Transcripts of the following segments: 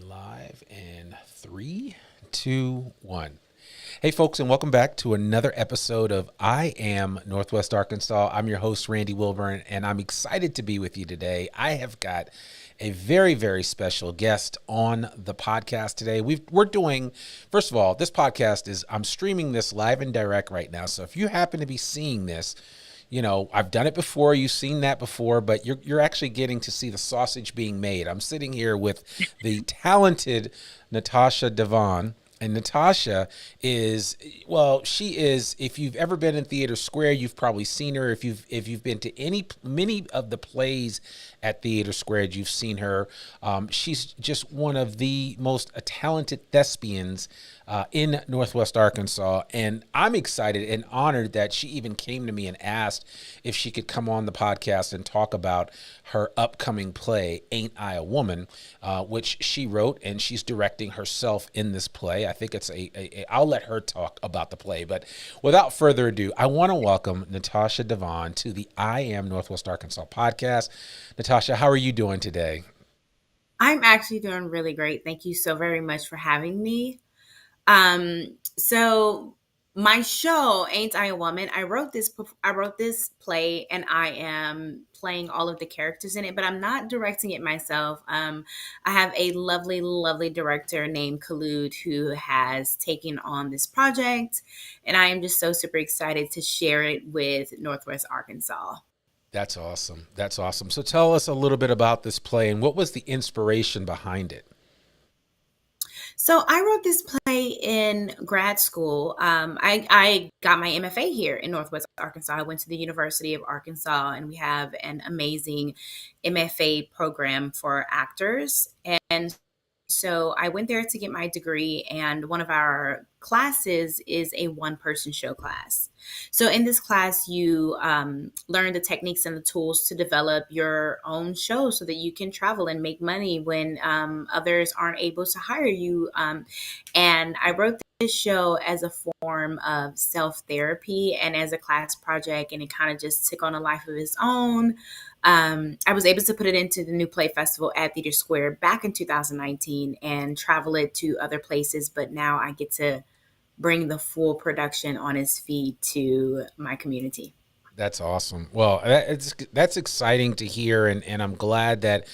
Live in three, two, one. Hey, folks, and welcome back to another episode of I Am Northwest Arkansas. I'm your host, Randy Wilburn, and I'm excited to be with you today. I have got a very, very special guest on the podcast today. We're doing, first of all, this podcast I'm streaming this live and direct right now. So if you happen to be seeing this, I've done it before. You've seen that before, but you're actually getting to see the sausage being made. I'm sitting here with the talented Natosha Devon. And Natosha she is, if you've ever been in Theater Square, you've probably seen her. If you've been to many of the plays at Theater Square, you've seen her. She's just one of the most talented thespians in Northwest Arkansas. And I'm excited and honored that she even came to me and asked if she could come on the podcast and talk about her upcoming play, Ain't I a Woman, which she wrote, and she's directing herself in this play. I think it's I'll let her talk about the play. But without further ado, I want to welcome Natosha Devon to the I Am Northwest Arkansas podcast. Natosha, how are you doing today? I'm actually doing really great. Thank you so very much for having me. So my show, Ain't I a Woman? I wrote this play, and I am playing all of the characters in it, but I'm not directing it myself. I have a lovely, lovely director named Khalud who has taken on this project, and I am just so super excited to share it with Northwest Arkansas. That's awesome. That's awesome. So tell us a little bit about this play and what was the inspiration behind it? So I wrote this play in grad school. I got my MFA here in Northwest Arkansas. I went to the University of Arkansas, and we have an amazing MFA program for actors. And so I went there to get my degree, and one of our classes is a one-person show class. So in this class, you learn the techniques and the tools to develop your own show so that you can travel and make money when others aren't able to hire you. And I wrote this show as a form of self-therapy and as a class project, and it kind of just took on a life of its own. I was able to put it into the New Play Festival at Theater Square back in 2019 and travel it to other places. But now I get to bring the full production on its feet to my community. That's awesome. Well, that's exciting to hear, and I'm glad that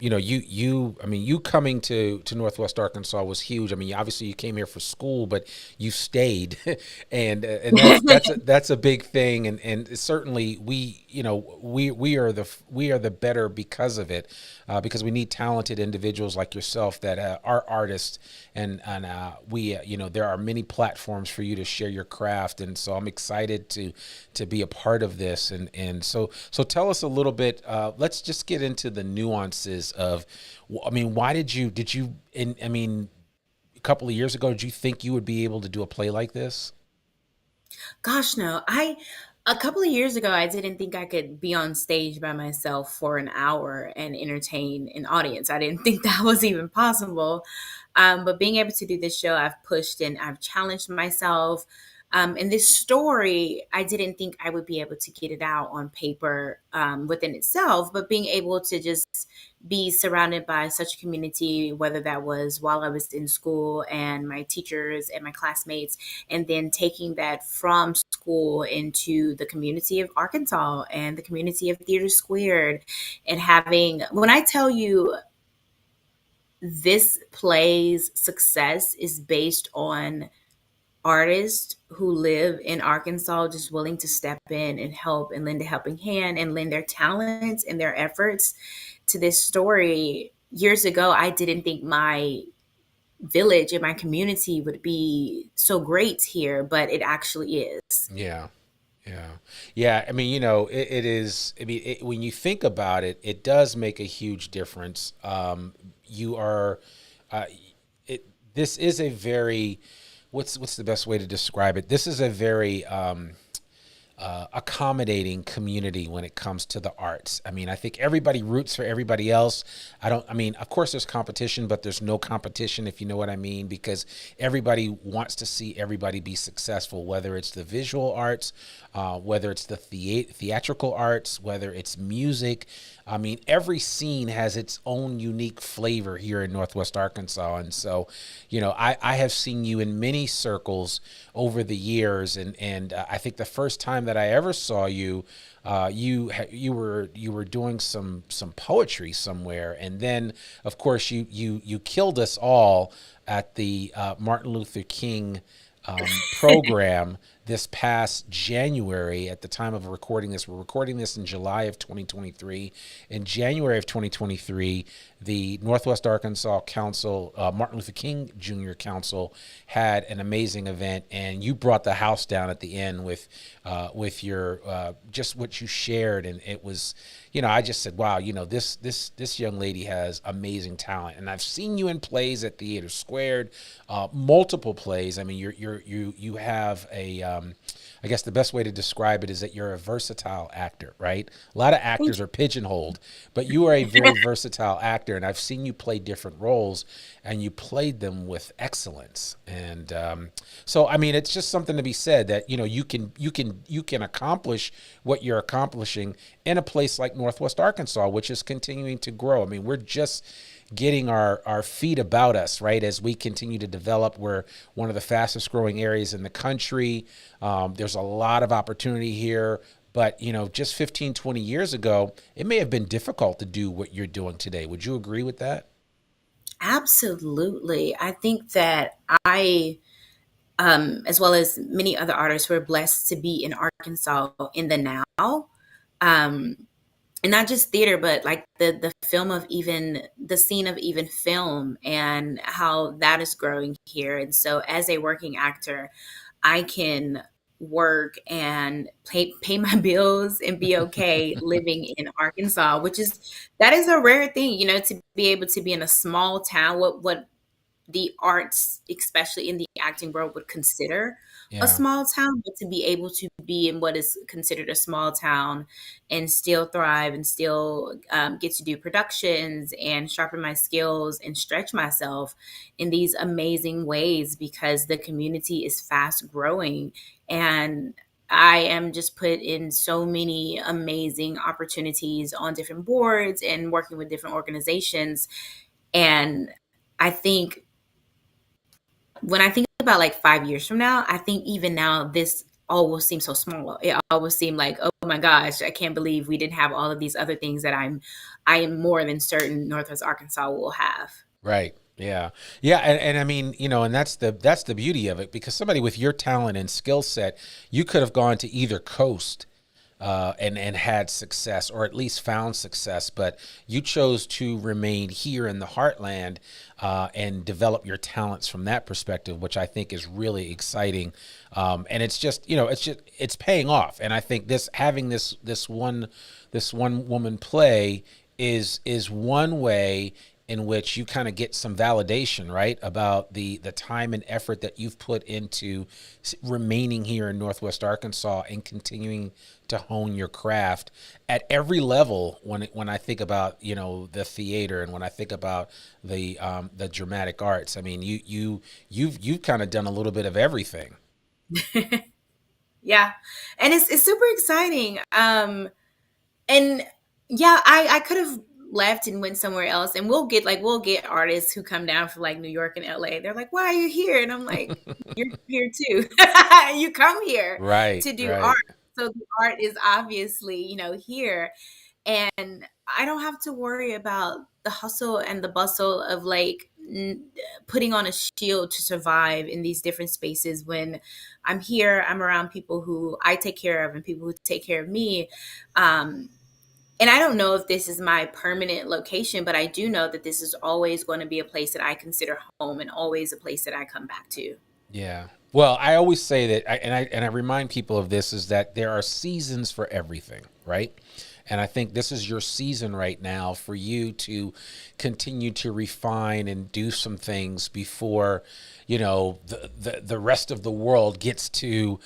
you coming to Northwest Arkansas was huge. I mean, obviously you came here for school, but you stayed, and that's a big thing, and certainly we are the better because of it, because we need talented individuals like yourself that are artists, and there are many platforms for you to share your craft, and so I'm excited to be a part of this, and so tell us a little bit. Let's just get into the nuances of, why did you a couple of years ago, did you think you would be able to do a play like this? Gosh, no. A couple of years ago, I didn't think I could be on stage by myself for an hour and entertain an audience. I didn't think that was even possible. But being able to do this show, I've pushed and I've challenged myself. And this story, I didn't think I would be able to get it out on paper within itself, but being able to just be surrounded by such a community, whether that was while I was in school and my teachers and my classmates, and then taking that from school into the community of Arkansas and the community of Theater Squared, and when I tell you this play's success is based on artists who live in Arkansas just willing to step in and help and lend a helping hand and lend their talents and their efforts to this story. Years ago, I didn't think my village and my community would be so great here, but it actually is. Yeah. Yeah. I mean, it is. I mean, when you think about it, it does make a huge difference. You are. This is a very. What's the best way to describe it? This is a very accommodating community when it comes to the arts. I mean, I think everybody roots for everybody else. Of course there's competition, but there's no competition, if you know what I mean, because everybody wants to see everybody be successful, whether it's the visual arts, whether it's the theatrical arts, whether it's music. I mean, every scene has its own unique flavor here in Northwest Arkansas. And so, I have seen you in many circles over the years. And I think the first time that I ever saw you, you were doing some poetry somewhere. And then, of course, you killed us all at the Martin Luther King program this past January. At the time of recording this, we're recording this in July of 2023. In January of 2023, the Northwest Arkansas Council, Martin Luther King Jr. Council, had an amazing event, and you brought the house down at the end with your just what you shared, and it was, I just said, wow, this young lady has amazing talent, and I've seen you in plays at Theater Squared, multiple plays. I mean, you have a I guess the best way to describe it is that you're a versatile actor, right? A lot of actors are pigeonholed, but you are a very versatile actor, and I've seen you play different roles, and you played them with excellence. And so, I mean, it's just something to be said that you can accomplish what you're accomplishing in a place like Northwest Arkansas, which is continuing to grow. I mean, we're just getting our feet about us, right? As we continue to develop, we're one of the fastest growing areas in the country. There's a lot of opportunity here, but just 15, 20 years ago, it may have been difficult to do what you're doing today. Would you agree with that? Absolutely. I think that as well as many other artists, were blessed to be in Arkansas in the now. Um, and not just theater, but like the film of even the scene of even film and how that is growing here. And so as a working actor, I can work and pay my bills and be okay living in Arkansas, which is that is a rare thing, to be able to be in a small town. What the arts, especially in the acting world, would consider a Yeah. small town, but to be able to be in what is considered a small town and still thrive and still get to do productions and sharpen my skills and stretch myself in these amazing ways because the community is fast growing. And I am just put in so many amazing opportunities on different boards and working with different organizations. And I think when I think about like 5 years from now, I think even now this all will seem so small. It all will seem like, oh my gosh, I can't believe we didn't have all of these other things that I am more than certain Northwest Arkansas will have. Right. Yeah. Yeah. And I mean, and that's the beauty of it, because somebody with your talent and skill set, you could have gone to either coast and had success, or at least found success, but you chose to remain here in the heartland and develop your talents from that perspective, which I think is really exciting. And it's paying off. And I think having this one woman play is one way in which you kind of get some validation, right, about the time and effort that you've put into remaining here in Northwest Arkansas and continuing to hone your craft at every level. When I think about the theater, and when I think about the dramatic arts, I mean, you've kind of done a little bit of everything. Yeah. And it's super exciting. And yeah, I could have left and went somewhere else. And we'll get artists who come down from like New York and LA. They're like, why are you here? And I'm like, you're here too. You come here Right, to do art. right. So the art is obviously, here. And I don't have to worry about the hustle and the bustle of like putting on a shield to survive in these different spaces. When I'm here, I'm around people who I take care of and people who take care of me. And I don't know if this is my permanent location, but I do know that this is always going to be a place that I consider home and always a place that I come back to. Yeah. Well, I always say that, and I remind people of this, is that there are seasons for everything, right? And I think this is your season right now for you to continue to refine and do some things before, the rest of the world gets to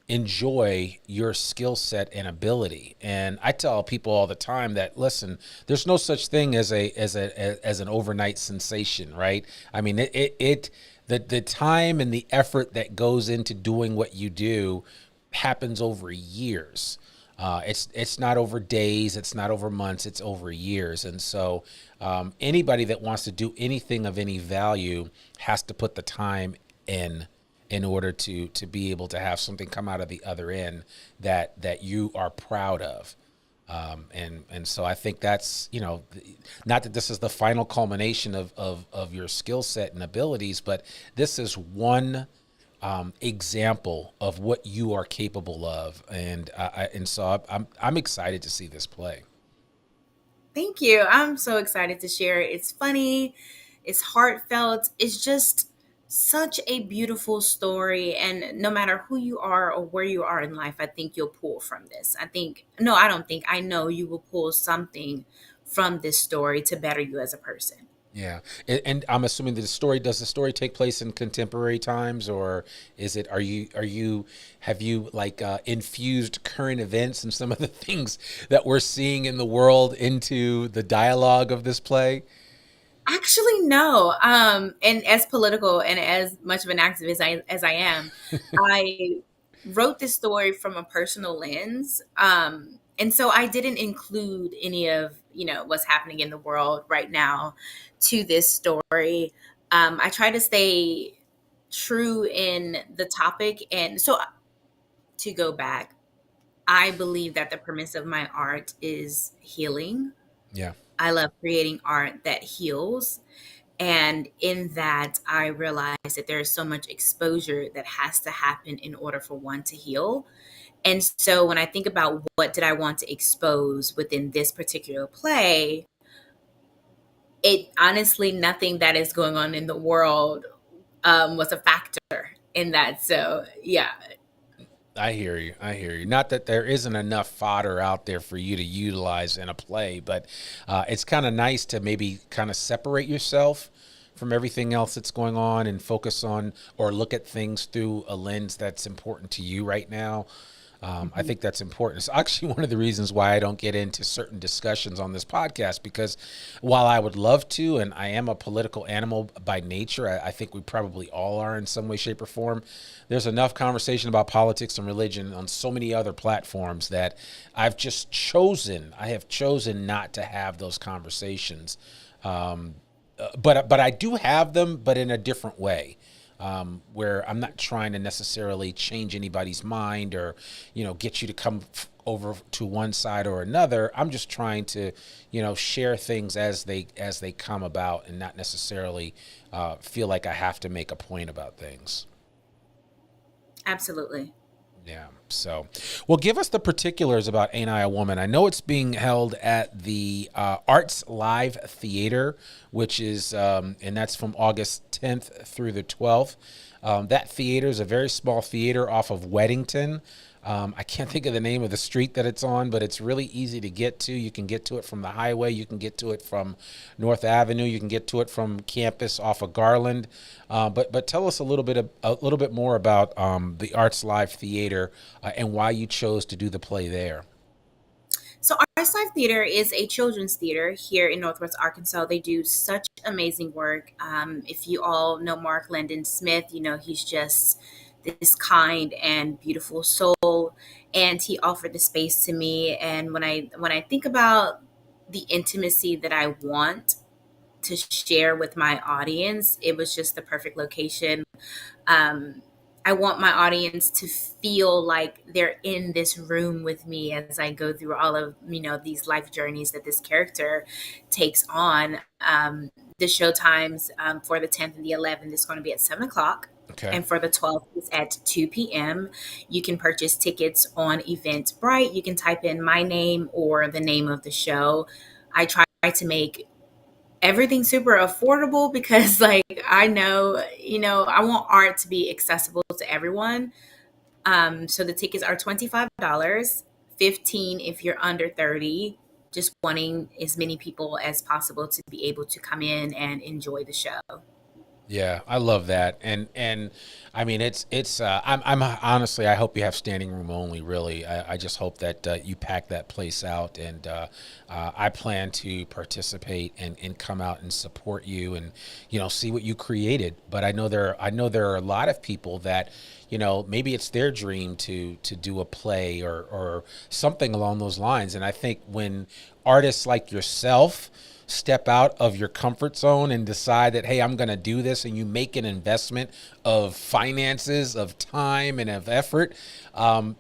enjoy your skill set and ability. And I tell people all the time that, listen, there's no such thing as an overnight sensation, right? I mean, the time and the effort that goes into doing what you do happens over years. It's not over days, it's not over months, it's over years. And so anybody that wants to do anything of any value has to put the time in order to be able to have something come out of the other end that you are proud of. And so I think that's, not that this is the final culmination of your skill set and abilities, but this is one example of what you are capable of. And so I'm excited to see this play. Thank you. I'm so excited to share it. It's funny, it's heartfelt, it's just such a beautiful story. And no matter who you are or where you are in life, I think you'll pull from this. No, I don't think, I know you will pull something from this story to better you as a person. Yeah, and I'm assuming that does the story take place in contemporary times, or is it? Have you like infused current events and some of the things that we're seeing in the world into the dialogue of this play? Actually, no. And as political and as much of an activist as I am, I wrote this story from a personal lens. And so I didn't include any of, what's happening in the world right now to this story. I try to stay true in the topic. And so to go back, I believe that the premise of my art is healing. Yeah, I love creating art that heals. And in that, I realized that there is so much exposure that has to happen in order for one to heal. And so when I think about what did I want to expose within this particular play, it honestly, nothing that is going on in the world was a factor in that. So, yeah. I hear you. I hear you. Not that there isn't enough fodder out there for you to utilize in a play, but it's kind of nice to maybe kind of separate yourself from everything else that's going on and focus on or look at things through a lens that's important to you right now. I Mhm. think that's important. It's actually one of the reasons why I don't get into certain discussions on this podcast because while I would love to, and I am a political animal by nature, I think we probably all are in some way, shape, or form. There's enough conversation about politics and religion on so many other platforms that I have chosen not to have those conversations. Um, but I do have them, but in a different way, where I'm not trying to necessarily change anybody's mind or, get you to come over to one side or another. I'm just trying to, share things as they come about, and not necessarily feel like I have to make a point about things. Absolutely. Yeah. So, well, give us the particulars about Ain't I a Woman? I know it's being held at the Arts Live Theater, which is, and that's from August 10th through the 12th. That theater is a very small theater off of Weddington. I can't think of the name of the street that it's on, but it's really easy to get to. You can get to it from the highway. You can get to it from North Avenue. You can get to it from campus off of Garland. But tell us a little bit more about the Arts Live Theater and why you chose to do the play there. So Arts Life Theater is a children's theater here in Northwest Arkansas. They do such amazing work. If you all know Mark Landon Smith, he's just this kind and beautiful soul, and he offered the space to me. And when I think about the intimacy that I want to share with my audience, it was just the perfect location. um, I want my audience to feel like they're in this room with me as I go through all of these life journeys that this character takes on. The show times for the 10th and the 11th is going to be at 7 o'clock. Okay. And for the 12th, it's at 2 p.m. You can purchase tickets on Eventbrite. You can type in my name or the name of the show. I try to make everything super affordable because like I know, I want art to be accessible to everyone. So the tickets are $25, 15 if you're under 30, just wanting as many people as possible to be able to come in and enjoy the show. Yeah, I love that, and I mean I'm honestly, I hope you have standing room only. Really, I just hope that you pack that place out, and I plan to participate and come out and support you, and see what you created. But I know there are a lot of people that maybe it's their dream to do a play or something along those lines, and I think when artists like yourself step out of your comfort zone and decide that, hey, I'm going to do this, and you make an investment of finances, of time, and of effort,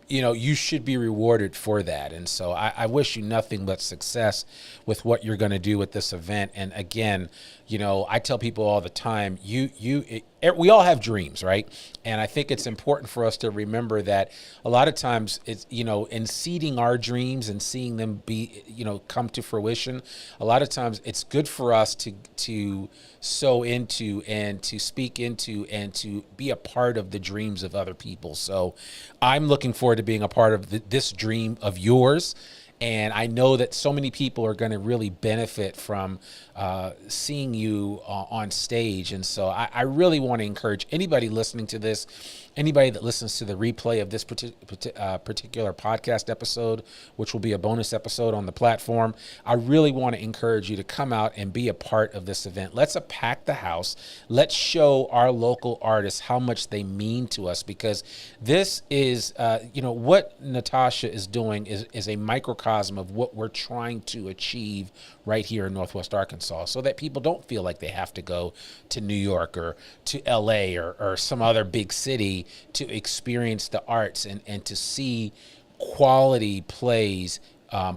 you should be rewarded for that. And so I wish you nothing but success with what you're going to do with this event. And again, I tell people all the time, we all have dreams, right? And I think it's important for us to remember that a lot of times it's, in seeding our dreams and seeing them be, come to fruition, a lot of times it's good for us to sow into and to speak into and to be a part of the dreams of other people. So I'm looking forward to being a part of this dream of yours. And I know that so many people are going to really benefit from seeing you on stage. And so I really want to encourage anybody listening to this, anybody that listens to the replay of this particular podcast episode, which will be a bonus episode on the platform. I really want to encourage you to come out and be a part of this event. Let's pack the house. Let's show our local artists how much they mean to us, because this is, what Natosha is doing is a microcosm of what we're trying to achieve right here in Northwest Arkansas, so that people don't feel like they have to go to New York or to LA or some other big city to experience the arts and to see quality plays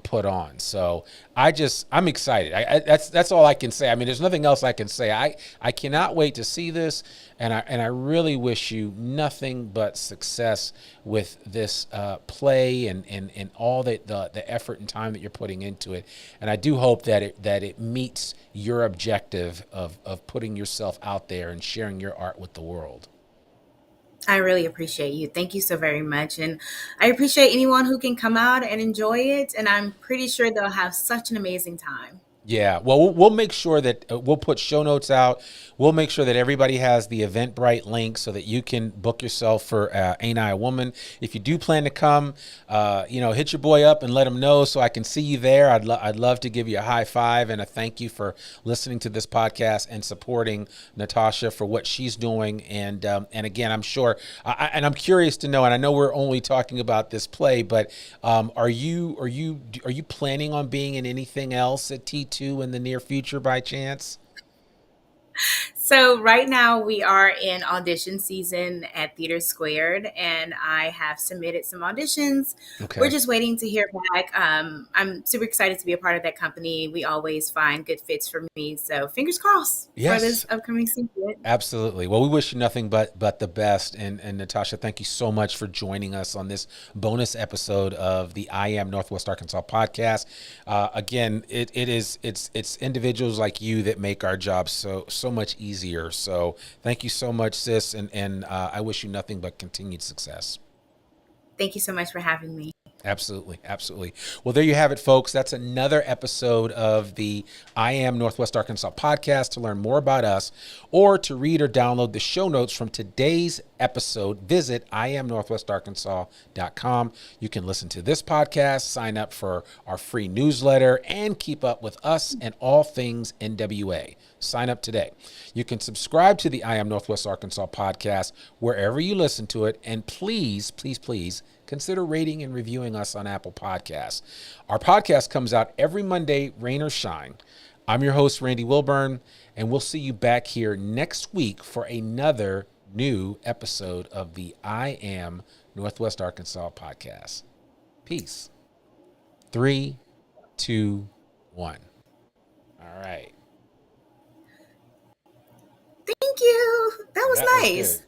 put on. So I'm excited. That's all I can say. I mean, there's nothing else I can say. I cannot wait to see this, and I really wish you nothing but success with this play and all the effort and time that you're putting into it. And I do hope that it meets your objective of putting yourself out there and sharing your art with the world. I really appreciate you. Thank you so very much. And I appreciate anyone who can come out and enjoy it. And I'm pretty sure they'll have such an amazing time. Yeah, well, we'll make sure that we'll put show notes out. We'll make sure that everybody has the Eventbrite link so that you can book yourself for Ain't I a Woman. If you do plan to come, hit your boy up and let him know so I can see you there. I'd love to give you a high five and a thank you for listening to this podcast and supporting Natosha for what she's doing. And again, I'm sure, and I'm curious to know, and I know we're only talking about this play, but are you planning on being in anything else at T2 in the near future by chance? So right now we are in audition season at Theater Squared, and I have submitted some auditions. We're Okay. just waiting to hear back. I'm super excited to be a part of that company. We always find good fits for me. So fingers crossed for this Yes. upcoming season. Absolutely. Well, we wish you nothing but the best. And Natasha, thank you so much for joining us on this bonus episode of the I Am Northwest Arkansas podcast. Again, it's individuals like you that make our job so much easier. So thank you so much, sis, and I wish you nothing but continued success. Thank you so much for having me. Absolutely. Absolutely. Well, there you have it, folks. That's another episode of the I Am Northwest Arkansas podcast. To learn more about us or to read or download the show notes from today's episode, visit iamnorthwestarkansas.com. You can listen to this podcast, sign up for our free newsletter, and keep up with us and all things NWA. Sign up today. You can subscribe to the I Am Northwest Arkansas podcast wherever you listen to it. And please, please, please consider rating and reviewing us on Apple Podcasts. Our podcast comes out every Monday, rain or shine. I'm your host, Randy Wilburn, and we'll see you back here next week for another new episode of the I Am Northwest Arkansas podcast. Peace. 3, 2, 1. All right. Thank you. That was That was nice. good.